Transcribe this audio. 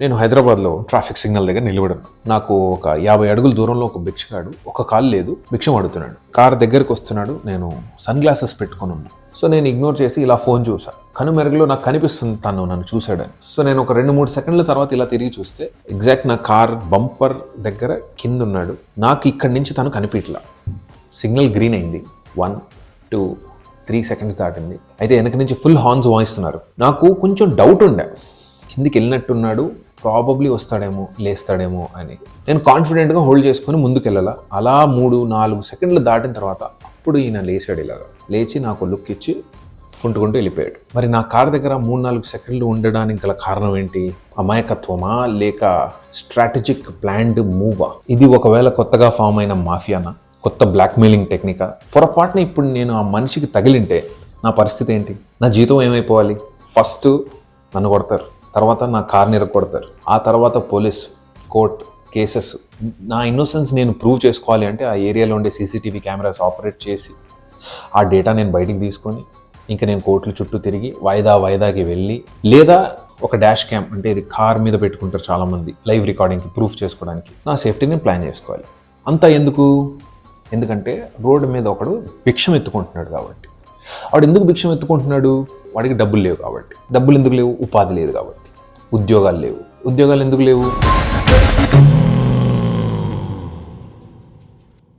నేను హైదరాబాద్లో traffic signal దగ్గర నిలబడాను. నాకు ఒక 50 అడుగుల దూరంలో ఒక భిక్షగాడు, ఒక కాలు లేదు, భిక్షం అడుగుతున్నాడు. కార్ దగ్గరికి వస్తున్నాడు. నేను సన్ గ్లాసెస్ పెట్టుకొని ఉన్నా. సో నేను ఇగ్నోర్ చేసి ఇలా ఫోన్ చూసా. కనుమెరుగులో నాకు కనిపిస్తుంది తను నన్ను చూశాడని. సో నేను ఒక 2-3 సెకండ్ల తర్వాత ఇలా తిరిగి చూస్తే ఎగ్జాక్ట్ నా కార్ బంపర్ దగ్గర కింద ఉన్నాడు. నాకు ఇక్కడి నుంచి తను కనిపించలా. సిగ్నల్ గ్రీన్ అయింది. 1, 2, 3 సెకండ్స్ దాటింది. అయితే వెనక నుంచి ఫుల్ హార్న్స్ వాయిస్తున్నారు. నాకు కొంచెం డౌట్ ఉండే, కిందికి వెళ్ళినట్టున్నాడు, ప్రాబబ్లీ వస్తాడేమో, లేస్తాడేమో అని. నేను కాన్ఫిడెంట్గా హోల్డ్ చేసుకొని ముందుకు వెళ్ళాలా. అలా 3-4 సెకండ్లు దాటిన తర్వాత అప్పుడు ఈయన లేచాడు. ఇలాగా లేచి నాకు లుక్ ఇచ్చి కుంటుకుంటూ వెళ్ళిపోయాడు. మరి నా కార్ దగ్గర 3-4 సెకండ్లు ఉండడానికి గల కారణం ఏంటి? అమాయకత్వమా లేక స్ట్రాటజిక్ ప్లాన్డ్ మూవా? ఇది ఒకవేళ కొత్తగా ఫామ్ అయిన మాఫియానా, కొత్త బ్లాక్మెయిలింగ్ టెక్నికా? పొరపాటున ఇప్పుడు నేను ఆ మనిషికి తగిలింటే నా పరిస్థితి ఏంటి? నా జీవితం ఏమైపోవాలి? ఫస్ట్ నన్ను కొడతారు, తర్వాత నా కార్ని కొడతారు, ఆ తర్వాత పోలీస్, కోర్ట్, కేసెస్. నా ఇన్నోసెన్స్ నేను ప్రూవ్ చేసుకోవాలి అంటే ఆ ఏరియాలో ఉండే సీసీటీవీ కెమెరాస్ ఆపరేట్ చేసి ఆ డేటా నేను బయటికి తీసుకొని ఇంకా నేను కోర్టుల చుట్టూ తిరిగి వాయిదాకి వెళ్ళి, లేదా ఒక డాష్ క్యామ్ అంటే ఇది కార్ మీద పెట్టుకుంటారు చాలామంది లైవ్ రికార్డింగ్కి ప్రూఫ్ చేసుకోవడానికి, నా సేఫ్టీని ప్లాన్ చేసుకోవాలి. అంతా ఎందుకంటే రోడ్డు మీద ఒకడు భిక్షం ఎత్తుకుంటున్నాడు కాబట్టి. వాడు ఎందుకు భిక్షం ఎత్తుకుంటున్నాడు? వాడికి డబ్బులు లేవు కాబట్టి. డబ్బులు ఎందుకు లేవు? ఉపాధి లేదు కాబట్టి. ఉద్యోగాలు లేవు. ఉద్యోగాలు ఎందుకు లేవు?